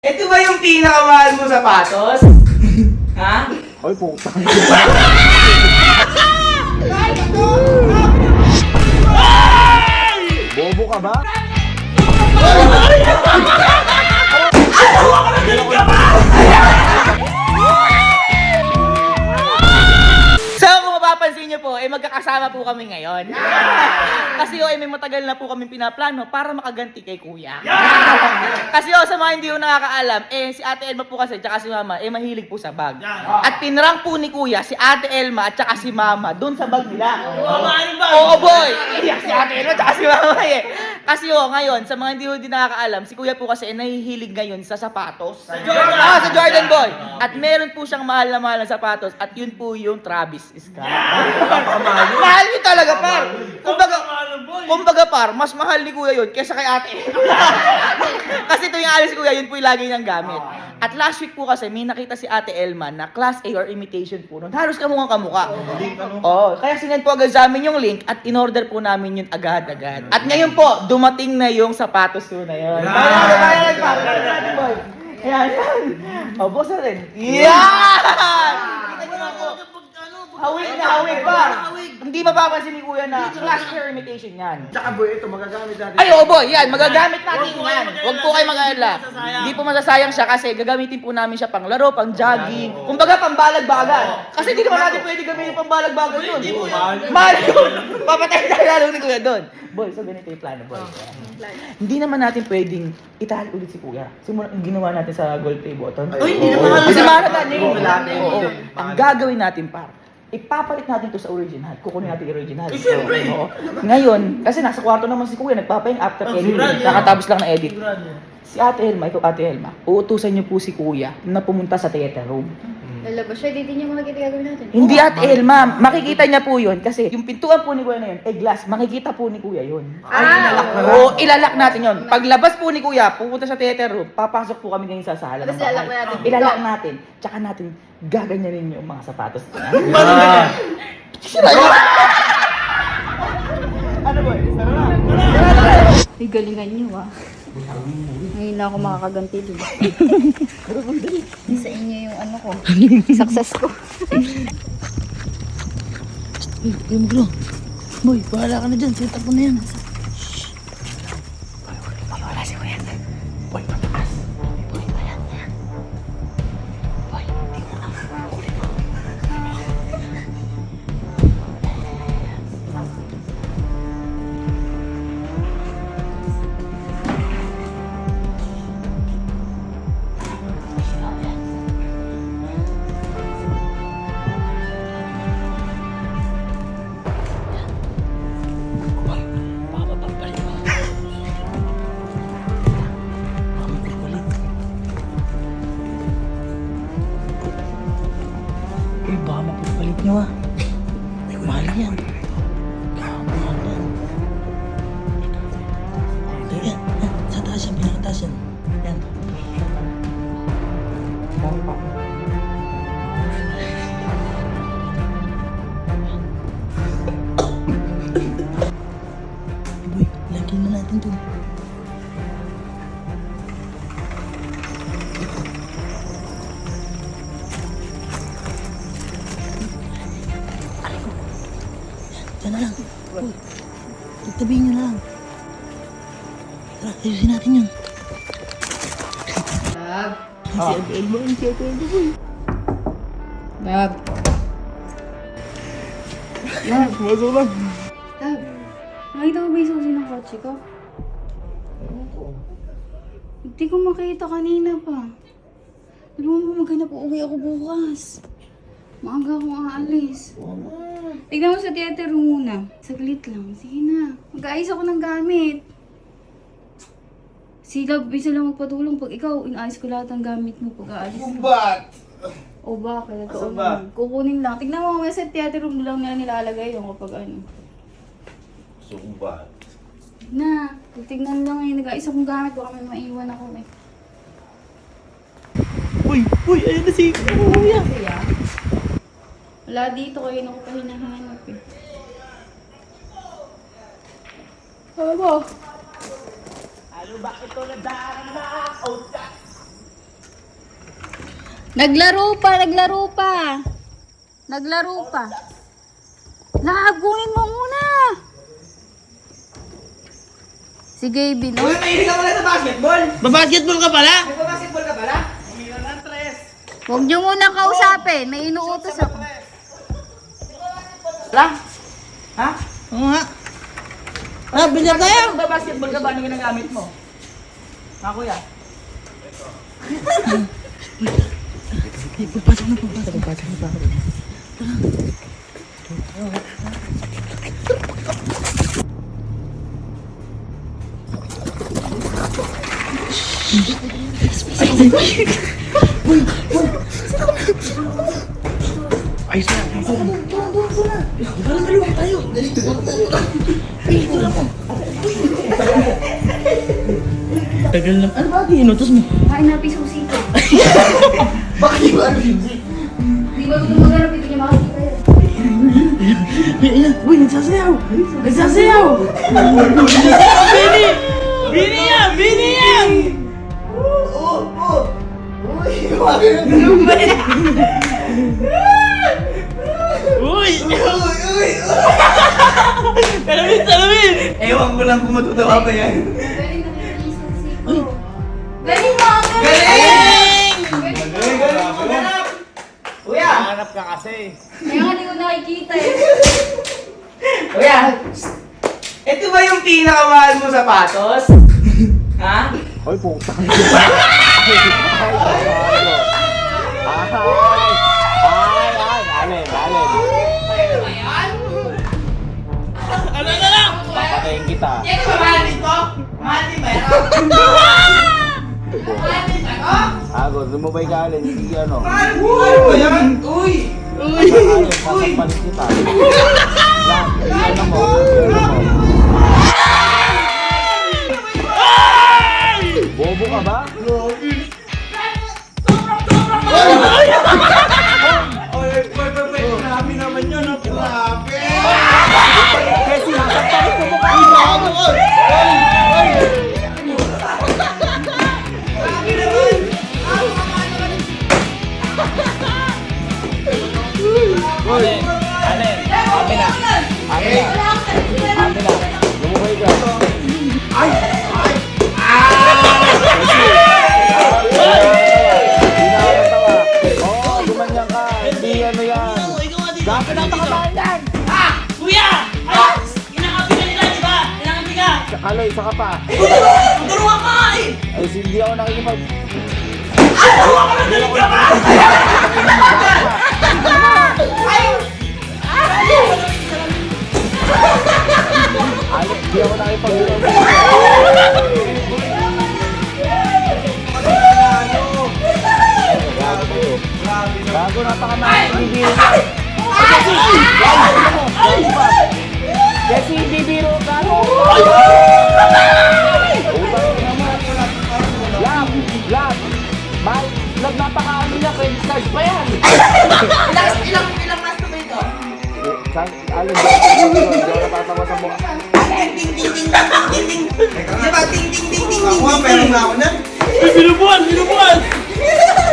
Ito ba yung pinakamahal mo sapatos? Ha? Ay, puta. Bobo ka ba? So kung mapapansin niyo po, magkakasama po kami ngayon. Kasi may matagal na po kami pinaplano para makaganti kay Kuya. Kasi sa mga hindi ko nakakaalam, si Ate Elma po kasi tsaka si Mama, mahilig po sa bag. At pinrank po ni Kuya si Ate Elma at tsaka si Mama doon sa bag nila. Oo boy! Si Ate Elma at tsaka si Mama Kasi ngayon, sa mga hindi ko din nakakaalam, si Kuya po kasi nahihilig ngayon sa sapatos. Sa Jordan! Sa Jordan boy! At meron po siyang mahal na sapatos at yun po yung Travis Scott. Mahal yun talaga par! Kumbaga par, mas mahal ni Kuya yun kesa kay Ate Elma. Kasi tuwing alis si Kuya, yun po yung lagi niyang gamit. At last week po kasi, may nakita si Ate Elma na Class A or imitation po nun. Halos kamukha. Oo, kaya sinend po agad sa amin yung link at in-order po namin yun agad-agad. At ngayon po, dumating na yung sapatos po na yun. Kaya natin, boy. Ayan. O, boss na rin. Yan! Kita niyo na po. Hawig na hawig pa. Hindi mapapansin ni Kuya na Class A imitation yan. Tsaka boy, ito magagamit natin. Ay, boy, yan. Magagamit natin yan. Huwag po kayo mag-alala. Hindi po masasayang siya kasi gagamitin po namin siya pang laro, pang jogging. Kumbaga, pang balag-bagan. Kasi hindi naman natin pwede gamitin pang balag-bagan yun. Mahal yun. Papatay tayo lalo ni Kuya doon. Boy, so ganito yung plano, boy. Hindi naman natin pwedeng itali ulit si Kuya. Simula yung ginawa natin sa gold play button. Uy, hindi naman. Kasi mahalaga niya. Oo. Ang gagawin natin, par, ipapalit natin to sa original. Kukunin natin yung original. Oo. Ngayon, kasi nasa kwarto naman si Kuya, nagpapahinga after edit. Nakatapos lang na edit. Si Ate Elma, ito Ate Elma, uutusan niyo po si Kuya na pumunta sa theater room. Lalabas siya, hindi niya makikita gagawin natin. Hindi Ate Elma, makikita niya po yun kasi yung pintuan po ni Kuya na yun, glass, makikita po ni Kuya yun. Oo, ilalak natin yun. Paglabas po ni Kuya, pupunta sa theater room, papasok po kami ngayon sa sala ng Tapos ilalak bahay. natin. Ilalak natin, tsaka natin gaganyanin yung mga sapatos niya. Ano boy? Sara na. Ay, galingan niyo Ngayon na ako makakaganti din. Sa inyo yung ano ko. Success ko. Yung bro. Boy, bahala ka na dyan. Set up mo na yan. Wala si Kuya. Boy, mataas. Boy, ayan. Boy, di mo lang. Boy, baka mapagpalit mo. Baka mapagpalit. Uy, baka mapagpalit nyo Mahal yan. Grabe yan. Yan. Sa taas yan, pinakataas yan. Yan. Boy, lagyan na natin to. Diyan na lang. Boy, tagtabihin nyo na lang. Tara, ayusin natin yun. Lab. Si Ate Elma, si Ate Elma, boy. Lab. Masok lang. Lab. Nakita mo ba yung susi ng kotse ko? Hindi ko makita kanina pa. Tulungan mo maghanap, uuwi ako bukas. Maaga akong aalis. Tignan mo sa theater room muna. Saglit lang. Sige na. Mag-aayos ako ng gamit. Si Love, bisa lang magpatulong pag ikaw, inaayos ko lahat ng gamit mo pag aalis. Ba't? O bakit? Asan ba? Kukunin lang. Tignan mo mamaya sa theater room lang nila nilalagay yung kapag ano. Sumbat. Na, tignan lang ngayon. Nag-aayos akong gamit. Baka may maiwan ako eh. Uy, ayun na si Kuya. Kaya, wala dito kayo na ko pa hinahanap eh. Ano ba? Ano ba ito na darang na? Naglaro pa. Lagunin mo muna. Si Gaby, no? Uy, mahilig ka pala sa basketball. Babasketball ka pala? Nagpa-basketball ka pala? Huwag niyo muna kausapin. May inuutos ako. Lang? Ha? Oo nga. Ah, bilyar tayo. Nagpa-basketball ka ba? Ano ginagamit mo? Ha, kuya? Tagal na. Ano ba inutos mo? Kain na susi ko. Bakit di ba ano yun? Di ba ito maghanap? Hindi niya makakita yan. Uy, nagsasayaw! Nagsasayaw! Bini yan! Bini yan! Uy, bakit ang ganun ba yan? Uy! Uy! Salamin! Ewan ko lang kung matutawa ba yan. Galing na kita yung susi ko. Galing mo, Ate! Galing! Ganap! Kuya! Hanap ka kasi. Kaya nga di ko nakikita eh. Kuya! Ito ba yung pinakamahal mo sapatos? Ha? Hoy, puta. Alin. Ano na lang? Papatayin kita. Ito ba mahal nito? Mahal din ba yan? Mahal din ba ito? Agos, lumabay ka alin. Hindi ano. Mahal ba yan? Uy! Alin, sasampalit kita. Lang, ano mo? Bobo ka ba? Grabe naman yun, no? Grabe! Kasi sasampalit ko mukha. Alin, amin na. Lumabay ka. Oo, gumanyan ka. Hindi ano yan. Dapat napakataan yan. Kuya! Ay! Kinakapi ka nila, di ba? Kinakapi ka! Aloy, saka pa. Turuan ka nga eh! Ay, hindi ako nakikipag... Ay, hindi ako nakipag... Gago, napakamahal. Hindi biro ka. Kasi hindi biro ka. Lab. Mahal. Lab, napakaano niya. Credit card pa yan. Ilang mas ba ito? Alin, hindi ako natatawa sa mukha. Di ba? Ting, ting, ting, ting, ting. Ako, meron na ako na. Binubuan! Binubuan!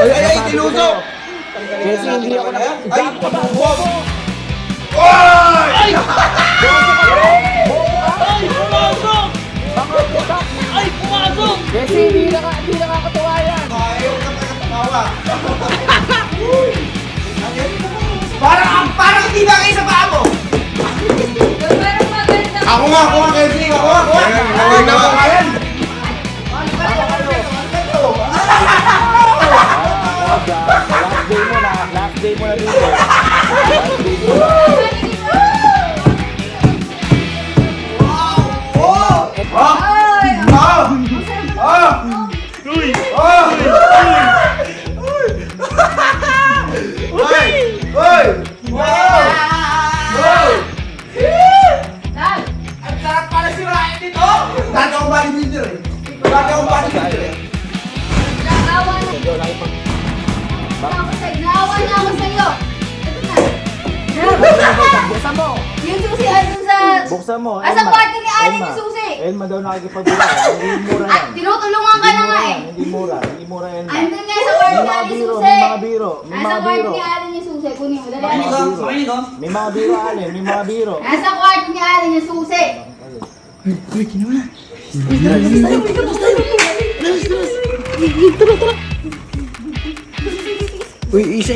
Ay, tinuso. Kasi hindi ako na... Ay, bobo! Ay! Ay! Pumasok! Ay! Pumasok! Kasi hindi nakakatawa yan. Parang hindi ba kayo sa paa mo? Pero maganda. Ako nga, Kenzie. Ako nga. Ay, naman ka yan. Last day mo na dito. Last day mo na. Uy! Dad! Ang sarap pala si Ryan dito! Dati akong bodybuilder eh. Naawa na ako sa'yo. Ito na. Buksan mo. Yung susi andun sa... Buksan mo. Asa party ni Alin yung susi? Elma daw nakikipagbuka. Hindi mura yan. Tinutulungan ka na nga eh. Hindi mura. Hindi mura yan. Andun nga sa May mga biro, may mga biro, may Nasa mga kwarto biro. ni Alin yung susi. Kunin mo, dali. May mga biro, Alin, may mga biro. Nasa kwarto ni Alin yung susi. Uy, isa.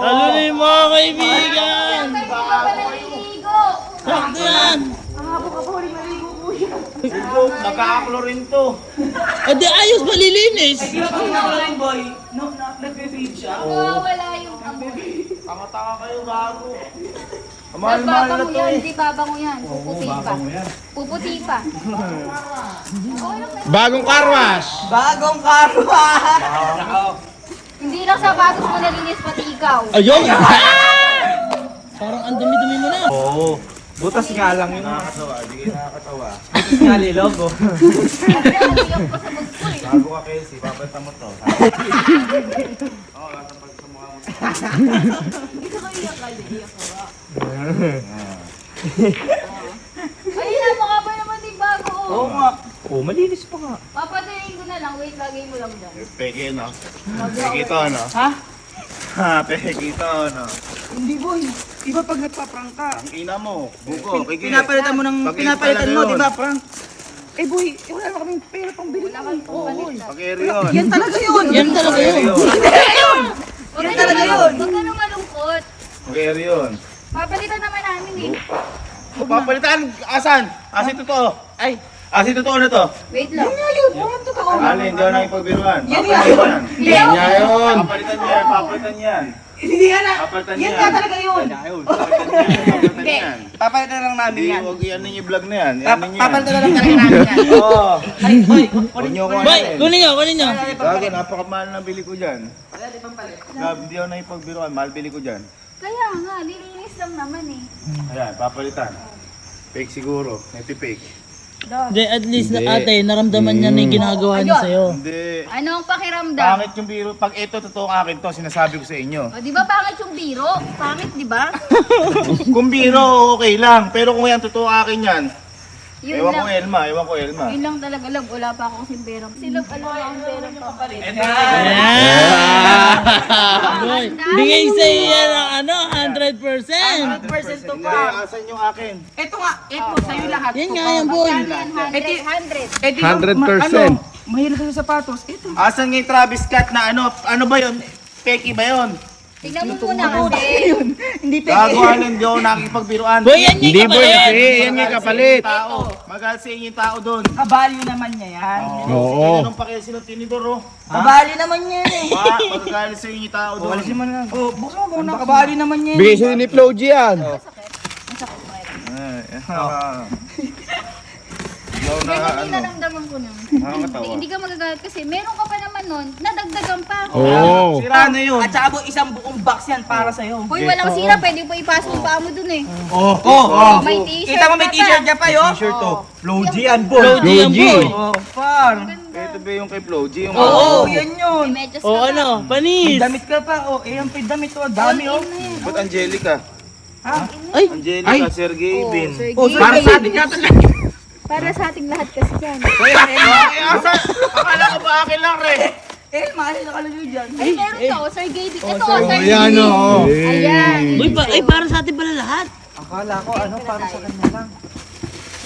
Talunin mo, kaibigan! Pwede ka pa naliligo. Sakto yan! Nagkakaklo rin to. Eh di ayos, malilinis! Mawawala yung Tanga-tanga kayo, gago. Babango Mahal-mahal na to yan, eh. di babango yan. Puputi pa. Puputi pa. Bagong karwas. Bagong karwa! Hindi lang sapatos mo nalinis, pati ikaw. Ayun! Parang ang dumi-dumi mo na. Oo. Butas nga lang yun. Nakakatawa, hindi kayo nakakatawa. Nalilog oh. Naliliyak pa sa magpo eh. Bago ka, Casey, papalitan mo to. Oo, lahat ng pagsamukha mo. Ay, napaka ba naman din bago oh. Oo nga. Oo, malinis pa nga. Papatayin ko na lang. Wait, lagay mo lang dyan. Peke, no? Peke ito, no? Ha? Ha, peke ito, no? Hindi boy. Iba pag nagpa-prank ka. Ang ina mo, buko, kiki. Pinapalitan mo ng Pag- pinapalitan mo, talaga di ba, yun. prank? Eh boy, wala na kaming pera pang bili. Wala kang papalit. Pakeri yun. Yan talaga yun. Yan talaga Pakeri yun. yun. Huwag ka talaga naman- yun. Huwag ka nang malungkot. Pakeri yun. Papalitan naman namin eh. Papalitan, asan? Asin totoo. Ay, Asin totoo na to. Wait lang. Alin, hindi ako nakipagbiruan. Yan Papalitan yan. Yan yun. Papalitan yan, papalitan yan. hindi nga na. Papalitan Yan yan. nga talaga yun. Papalitan yan, papalitan Hindi. yan. Papalitan lang namin Hindi, yan. huwag yan ninyo vlog na yan. Yan ninyo yan. Papalitan lang talaga namin yan. Oo. Ay, boy. Huwag nyo ko Boy, kunin nyo, kunin nyo. Gagi, napakamahal na bili ko dyan. Gab, hindi ako nakipagbiruan, mahal bili ko dyan. Kaya nga, nilinis lang naman eh. Ayan, papalitan. Fake siguro, fake. Hindi, at least na ate, naramdaman niya na yung ginagawa niya sa'yo. Hindi. Ano ang pakiramdam? Pangit yung biro. Pag ito, totoo akin to, sinasabi ko sa inyo. O, di ba pangit yung biro? Pangit, di ba? Kung biro, okay lang. Pero kung yan, totoo akin yan. Yun Ewan ko lang. Elma, ewan ko Elma. Yun lang talaga, love. Wala pa ako kasing pera. Si love, alam mo akong pera pa. Boy, bigay sa iya ng ano, 100%. 100% to Hindi, pa. asan yung akin? Ito nga, ito, sa'yo lahat. Yan nga yan, boy. 100. Eh, di, 100%. Ano, mahilig ka sa sapatos. Ito. Asan nga yung Travis Scott na ano ba yun? Peki ba yun? Tignan mo muna kasi. Hindi peke. Gago Alin, hindi ako nakikipagbiruan. Boy, yan yung kapalit. yan yung kapalit. Tao. Magalit sa inyo yung tao doon. Kabalyo naman niya yan. Oo. Tinanong pa kayo sino tinidor, oh. Kabalyo naman niya yan eh. Magagalit sa inyo yung tao doon. Oh, buksan mo muna, kabalyo naman niya yan. Bigay siya ni Flo G yan. Hindi ako Pero na, hindi naramdaman ko nun. nakakatawa. Hindi ka magagalit kasi meron ka pa naman nun, nadagdagan pa. Sira na yun. At saka boy, isang buong box yan para sa'yo. Hoy, walang sira, pwede pa ipasok yung paa mo dun eh. Oh, May t-shirt kita mo may ka pa. t-shirt niya pa yo. T-shirt to. Flow G yan, Flow G yan, boy. Oh, par. Ito ba yung kay Flo G? Yung Oo, yan yun. May medyas ka O pa. ano, May panis. damit ka pa. Oh, eh, ang damit to. Dami oh. Ba't Angelica? Ay, Angelica, Sergey Bin. Oh, Para sa atin ka Para sa ating lahat kasi yan. Asa? Akala ko ba akin lang rin? Eh, mahal na nakalagay dyan. Ay, meron to, Sir Gaby. Ito, Sir Gaby. Ayan o. Ayan. boy, para sa atin pala lahat. Akala ko ano, para sa kanya lang.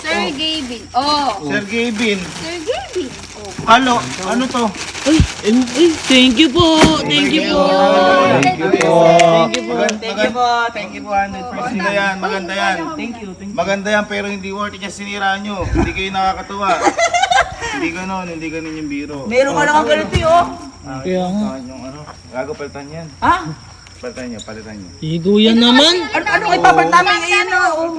Sir Gaby. Oh, Sergey Bin. Sir Gaby. Ano to? Ay, thank you po. Thank you po. Thank you po. Thank you po, 100%. Maganda yan, maganda yan. Thank you. Maganda yan pero hindi worth it yung sinira nyo. Hindi kayo nakakatuwa. Hindi ganon yung biro. Meron ka naman ganito oh. Kaya nga. Yung ano, gago palitan yan. Ha? Palitan nyo. Higo yan naman. Ano ipapalit namin ngayon oh.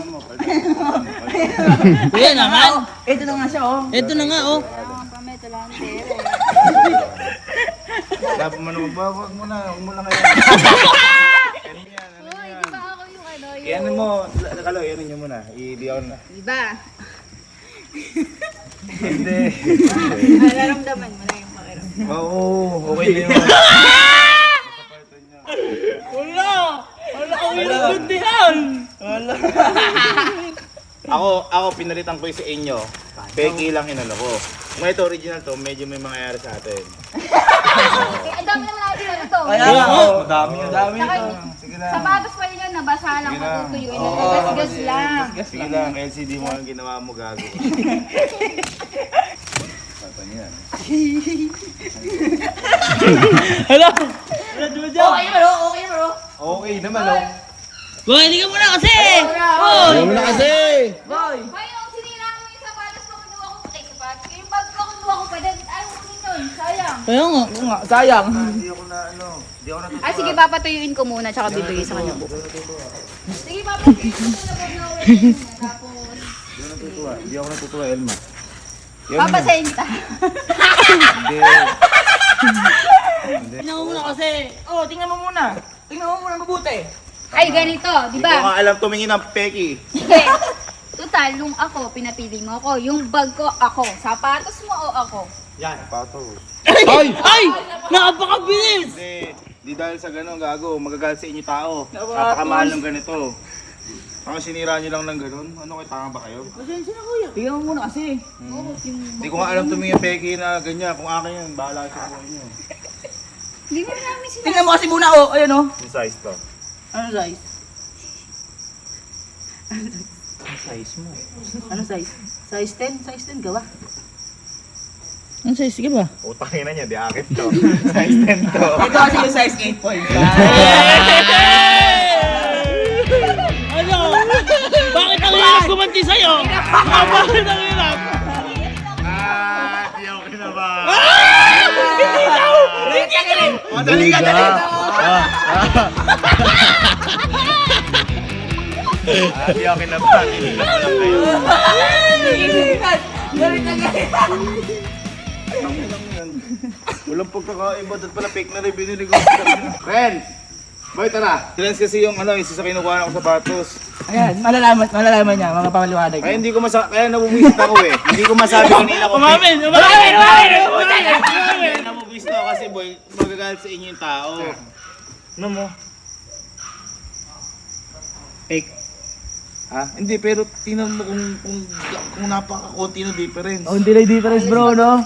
Kuya naman. Ito na nga siya oh. Ito na nga, oh. Kailangan pa may talang pera. Dapat mo naman ba? Huwag mo na kayo. Ano yan? Uy, di ba ako yung ano? Yan mo, Kaloy, ano nyo muna. I-diyaw na. Diba? Hindi. Nararamdaman mo na yung pakiramdam. Oo, okay na yun. Ako, pinalitan ko yung sa inyo. Peki lang inano ko. Kung ito original to, medyo may mangyayari sa atin. Ang dami naman natin ano to. Dami Saka, Sige na. sapatos pa yun, nabasa lang, Sige na. matutuyuin. Oo. Nagasgas lang. Sige lang, LCD mo ang ginawa mo, gago. Patan yan. Hello? Okay naman, oh. Boy, hindi ka muna kasi! Boy! Ano mo na kasi? Hoy, yung sinira mo yung sapatos ko, kinuha ko. Sapatos ko, yung bag ko, kinuha ko. Pwede, ayaw ko nun. Sayang. Kaya nga. Sayang. Hindi ako na, hindi ako natutuwa. Ah, sige, papatuyuin ko muna, tsaka bibigay sa kanya buko. Sige, papatuyuin ko muna pag na-order niya. Tapos, Hindi ako natutuwa, Elma. papasenta. Hindi. Tingnan mo muna kasi. Oh, tingnan mo muna. Tingnan mo muna mabuti. Ay, ganito, di Hindi ko ba? nga alam tumingin ng peki. Sige. Total, nung ako, pinapili mo ako. Yung bag ko, ako. Sapatos mo o ako? Yan. Pato. Ay! Ay! Napakabilis! Di dahil sa ganun, gago. Magagalit sa inyo tao. Napakamahal ng ganito. Ang sinira nyo lang ng ganun. Ano kayo, tanga ba kayo? Tingnan mo muna kasi. Hindi ko nga alam tumingin peki na ganyan. Kung akin yun, bahala sa buhay nyo. Hindi mo namin sinabi. Tingnan mo kasi muna, oh. Ayan, oh. Yung size to. Ano size? Size mo. Ano size? Size 10? Size 10 ka ba? Ang size, sige ba? Utangin na niya, di akit to. Size 10 to. Ito kasi yung size 8.5. Ano? Bakit ang hirap gumanti sa'yo? Bakit ang hirap? Di ako kinaba. Madali ka, dali ka. Di ako kinaba. Hindi na pala kayo. Walang pagkakaiba. Dahil pala fake na rin binili ko. Friend! Boy, tara. Trends kasi yung isa sa kinukuha ko sapatos. Ayan, malalaman niya, mga pamaliwanag. Kaya hindi ko kaya nabubuisit ako eh. Hindi ko masabi kanina ko. Umamin! Kaya nabubuisit ako kasi boy, magagalit sa inyo yung tao. Ano mo? Fake. Ha? Hindi, pero tingnan mo kung napaka-konti na difference. Hindi na yung difference bro, no?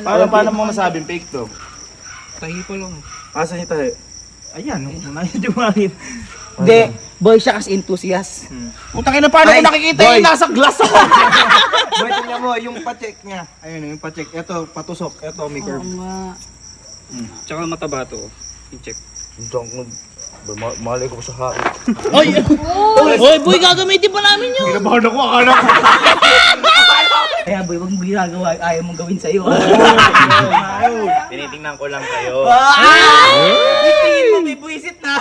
Paano mo masabing fake to? Tahi pa lang. Asan yung tayo? Ayan, una yung dumangin. Hindi, boy siya kasi enthusiast. Putang ina, paano ko nakikita yung nasa glass ako? Boy, tingnan mo, yung pa-check niya. Ayun, yung pa-check. Ito, patusok. Ito, may curve. Tsaka mataba to. I-check. Malay ko sa hain. Oy! Oy, boy, gagamitin pa namin yun! Kinabahan ako, akala ko. Kaya boy, wag mo ginagawa, ayaw mong gawin sa'yo. Tinitingnan ko lang kayo. Tingin mo, may buwisit na.